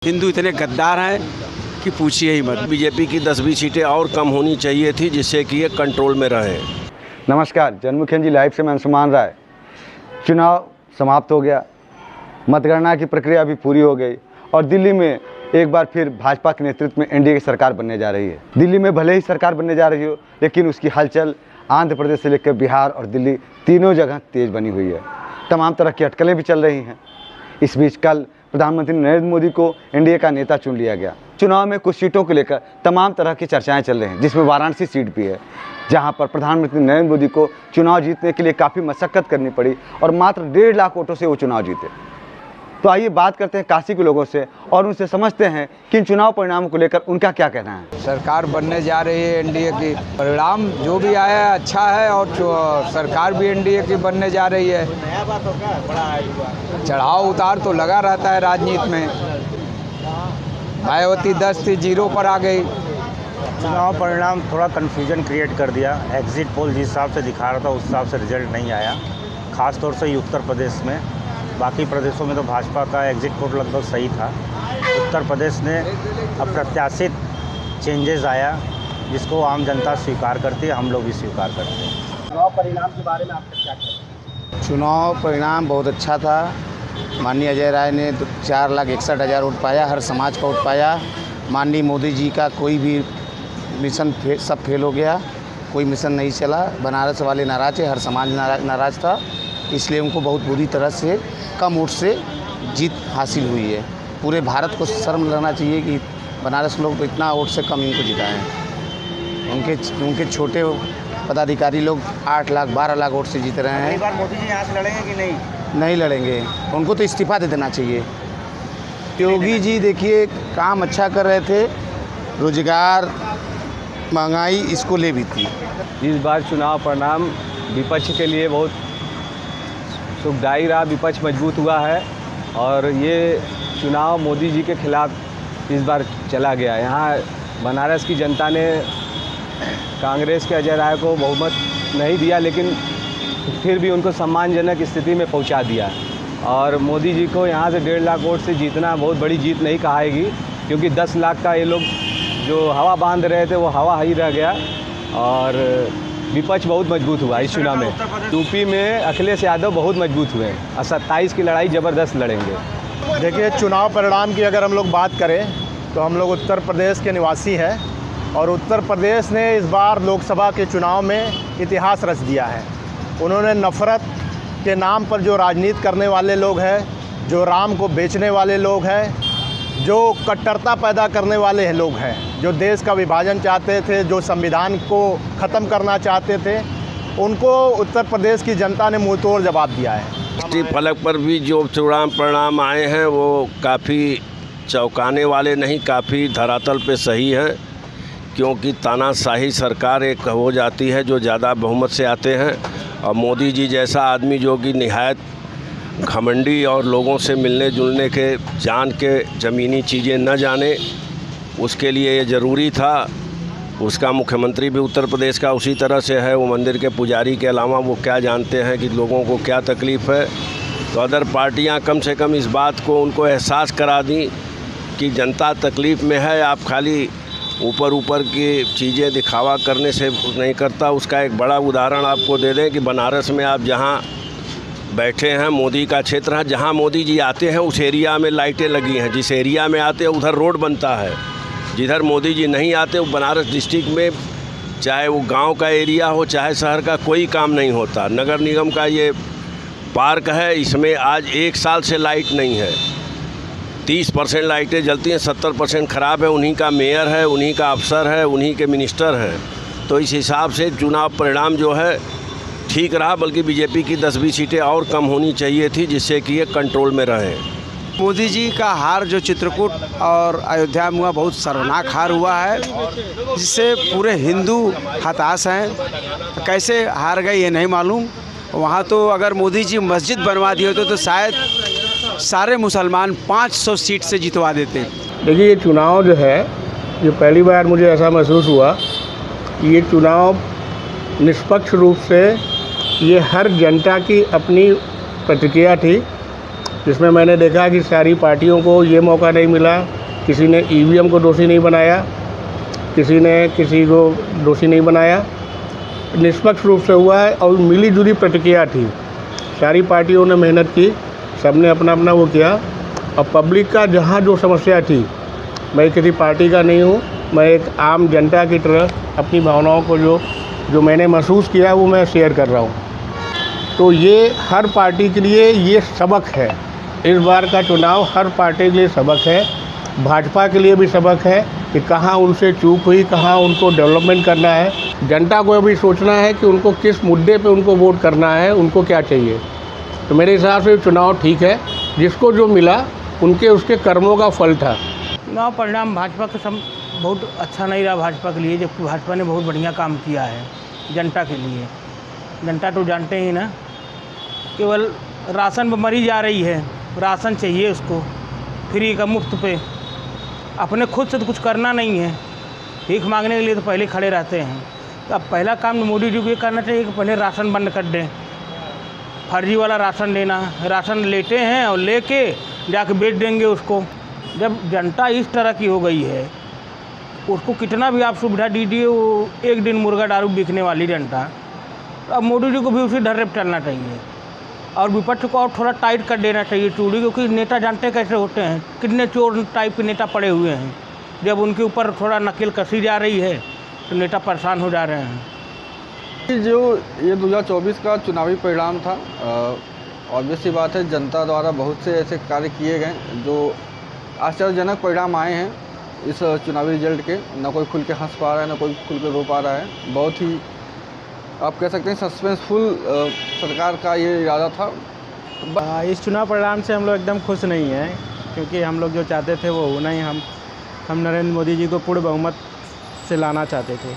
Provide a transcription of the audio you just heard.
हिंदू इतने गद्दार हैं कि पूछिए ही मत। बीजेपी की 10-20 सीटें और कम होनी चाहिए थी जिससे कि ये कंट्रोल में रहे। नमस्कार, जनमुखियन जी लाइव से मैं अंशुमान राय। चुनाव समाप्त हो गया, मतगणना की प्रक्रिया भी पूरी हो गई और दिल्ली में एक बार फिर भाजपा के नेतृत्व में एनडीए की सरकार बनने जा रही है। दिल्ली में भले ही सरकार बनने जा रही हो, लेकिन उसकी हलचल आंध्र प्रदेश से लेकर बिहार और दिल्ली तीनों जगह तेज बनी हुई है। तमाम तरह की अटकलें भी चल रही हैं। इस बीच कल प्रधानमंत्री नरेंद्र मोदी को एनडीए का नेता चुन लिया गया। चुनाव में कुछ सीटों को लेकर तमाम तरह की चर्चाएं चल रही हैं, जिसमें वाराणसी सीट भी है, जहां पर प्रधानमंत्री नरेंद्र मोदी को चुनाव जीतने के लिए काफ़ी मशक्कत करनी पड़ी और मात्र 1.5 लाख वोटों से वो चुनाव जीते। तो आइए बात करते हैं काशी के लोगों से और उनसे समझते हैं कि इन चुनाव परिणामों को लेकर उनका क्या कहना है। सरकार बनने जा रही है एनडीए की, परिणाम जो भी आया है अच्छा है और सरकार भी एनडीए की बनने जा रही है। चढ़ाव उतार तो लगा रहता है राजनीति में। मायावती 10 थी 0 पर आ गई। चुनाव परिणाम थोड़ा कन्फ्यूजन क्रिएट कर दिया। एग्जिट पोल जिस हिसाब से दिखा रहा था उस हिसाब से रिजल्ट नहीं आया, ख़ास तौर से उत्तर प्रदेश में। बाकी प्रदेशों में तो भाजपा का एग्जिट पोल लगभग सही था। उत्तर प्रदेश ने अप्रत्याशित चेंजेस आया, जिसको आम जनता स्वीकार करती है, हम लोग भी स्वीकार करते हैं। चुनाव परिणाम के बारे में आपका क्या कहना है? चुनाव परिणाम बहुत अच्छा था। माननीय अजय राय ने 4,61,000 वोट पाया, हर समाज का वोट पाया। माननीय मोदी जी का कोई भी मिशन सब फेल हो गया, कोई मिशन नहीं चला। बनारस वाले नाराज़ है, हर समाज नाराज़ था, इसलिए उनको बहुत बुरी तरह से कम वोट से जीत हासिल हुई है। पूरे भारत को शर्म लेना चाहिए कि बनारस लोग तो इतना वोट से कम इनको जिताए हैं। उनके छोटे पदाधिकारी लोग 8 लाख 12 लाख वोट से जीत रहे हैं। अगली बार मोदी जी यहाँ से लड़ेंगे कि नहीं? नहीं लड़ेंगे, उनको तो इस्तीफा दे देना चाहिए। योगी जी देखिए काम अच्छा कर रहे थे, रोजगार महंगाई इसको ले भी थी। इस बार चुनाव परिणाम विपक्ष के लिए बहुत सुखदायी रहा। विपक्ष मजबूत हुआ है और ये चुनाव मोदी जी के खिलाफ इस बार चला गया। यहाँ बनारस की जनता ने कांग्रेस के अजय राय को बहुमत नहीं दिया, लेकिन फिर भी उनको सम्मानजनक स्थिति में पहुंचा दिया। और मोदी जी को यहाँ से 1.5 लाख वोट से जीतना बहुत बड़ी जीत नहीं कहाएगी, क्योंकि 10 लाख का ये लोग जो हवा बांध रहे थे वो हवा ही रह गया और विपक्ष बहुत मजबूत हुआ इस चुनाव में। यूपी में अखिलेश यादव बहुत मजबूत हुए हैं और 27 की लड़ाई ज़बरदस्त लड़ेंगे। देखिए, चुनाव परिणाम की अगर हम लोग बात करें तो हम लोग उत्तर प्रदेश के निवासी हैं और उत्तर प्रदेश ने इस बार लोकसभा के चुनाव में इतिहास रच दिया है। उन्होंने नफ़रत के नाम पर जो राजनीति करने वाले लोग हैं, जो राम को बेचने वाले लोग हैं, जो कट्टरता पैदा करने वाले लोग हैं, जो देश का विभाजन चाहते थे, जो संविधान को ख़त्म करना चाहते थे, उनको उत्तर प्रदेश की जनता ने मुंहतोड़ जवाब दिया है। राष्ट्रीय फलक पर भी जो चुनाव परिणाम आए हैं वो काफ़ी चौंकाने वाले नहीं, काफ़ी धरातल पे सही है, क्योंकि तानाशाही सरकार एक हो जाती है जो ज़्यादा बहुमत से आते हैं। और मोदी जी जैसा आदमी जो कि निहायत घमंडी और लोगों से मिलने जुलने के जान के ज़मीनी चीज़ें न जाने, उसके लिए ये ज़रूरी था। उसका मुख्यमंत्री भी उत्तर प्रदेश का उसी तरह से है। वो मंदिर के पुजारी के अलावा वो क्या जानते हैं कि लोगों को क्या तकलीफ़ है। तो अदर पार्टियां कम से कम इस बात को उनको एहसास करा दी कि जनता तकलीफ़ में है। आप खाली ऊपर की चीज़ें दिखावा करने से नहीं करता। उसका एक बड़ा उदाहरण आपको दे दें कि बनारस में आप जहाँ बैठे हैं, मोदी का क्षेत्र है, जहाँ मोदी जी आते हैं उस एरिया में लाइटें लगी हैं। जिस एरिया में आते हैं उधर रोड बनता है। जिधर मोदी जी नहीं आते वो बनारस डिस्ट्रिक्ट में, चाहे वो गांव का एरिया हो चाहे शहर का, कोई काम नहीं होता। नगर निगम का ये पार्क है, इसमें आज 1 साल से लाइट नहीं है। 30% लाइटें जलती हैं, 70% ख़राब है। उन्हीं का मेयर है, उन्हीं का अफसर है, उन्हीं के मिनिस्टर हैं। तो इस हिसाब से चुनाव परिणाम जो है ठीक रहा, बल्कि बीजेपी की 10-20 सीटें और कम होनी चाहिए थी जिससे कि ये कंट्रोल में रहे। मोदी जी का हार जो चित्रकूट और अयोध्या में हुआ, बहुत शर्मनाक हार हुआ है, जिससे पूरे हिंदू हताश हैं। कैसे हार गए ये नहीं मालूम। वहाँ तो अगर मोदी जी मस्जिद बनवा दिए होते तो शायद सारे मुसलमान 500 सीट से जितवा देते। देखिए, ये चुनाव जो है, ये पहली बार मुझे ऐसा महसूस हुआ कि ये चुनाव निष्पक्ष रूप से, ये हर जनता की अपनी प्रतिक्रिया थी जिसमें मैंने देखा कि सारी पार्टियों को ये मौका नहीं मिला, किसी ने ईवीएम को दोषी नहीं बनाया, किसी ने किसी को दोषी नहीं बनाया, निष्पक्ष रूप से हुआ है और मिली जुली प्रतिक्रिया थी। सारी पार्टियों ने मेहनत की, सबने अपना अपना वो किया और पब्लिक का जहाँ जो समस्या थी, मैं किसी पार्टी का नहीं हूँ, मैं एक आम जनता की तरह अपनी भावनाओं को जो मैंने महसूस किया वो मैं शेयर कर रहा हूँ। तो ये हर पार्टी के लिए ये सबक है, इस बार का चुनाव हर पार्टी के लिए सबक है, भाजपा के लिए भी सबक है कि कहाँ उनसे चूक हुई, कहाँ उनको डेवलपमेंट करना है। जनता को अभी सोचना है कि उनको किस मुद्दे पे उनको वोट करना है, उनको क्या चाहिए। तो मेरे हिसाब से चुनाव ठीक है, जिसको जो मिला उनके उसके कर्मों का फल था। चुनाव परिणाम भाजपा के सब बहुत अच्छा नहीं रहा भाजपा के लिए, जबकि भाजपा ने बहुत बढ़िया काम किया है जनता के लिए। जनता तो जानते ही ना, केवल राशन पर मरी जा रही है, राशन चाहिए उसको फ्री का मुफ्त पे, अपने खुद से तो कुछ करना नहीं है, भीख मांगने के लिए तो पहले खड़े रहते हैं। तो अब पहला काम मोदी जी को ये करना चाहिए कि पहले राशन बंद कर दें, फर्जी वाला राशन देना। राशन लेते हैं और लेके जाके बेच देंगे उसको। जब जनता इस तरह की हो गई है, उसको कितना भी आप सुविधा दीजिए, वो एक दिन मुर्गा दारू बिकने वाली जनता। तो अब मोदी जी को भी उसी ढर्रे पर चलना चाहिए और विपक्ष को और थोड़ा टाइट कर देना चाहिए चूड़ी, क्योंकि नेता जानते कैसे होते हैं, कितने चोर टाइप के नेता पड़े हुए हैं। जब उनके ऊपर थोड़ा नकेल कसी जा रही है तो नेता परेशान हो जा रहे हैं। जो ये 2024 का चुनावी परिणाम था, ऑब्वियस सी बात है, जनता द्वारा बहुत से ऐसे कार्य किए गए जो आश्चर्यजनक परिणाम आए हैं इस चुनावी रिजल्ट के। ना कोई खुल के हंस पा रहा है, ना कोई खुल के रो पा रहा है। बहुत ही आप कह सकते हैं सस्पेंसफुल सरकार का ये इरादा था। इस चुनाव परिणाम से हम लोग एकदम खुश नहीं हैं, क्योंकि हम लोग जो चाहते थे वो होना ही, हम नरेंद्र मोदी जी को पूर्ण बहुमत से लाना चाहते थे।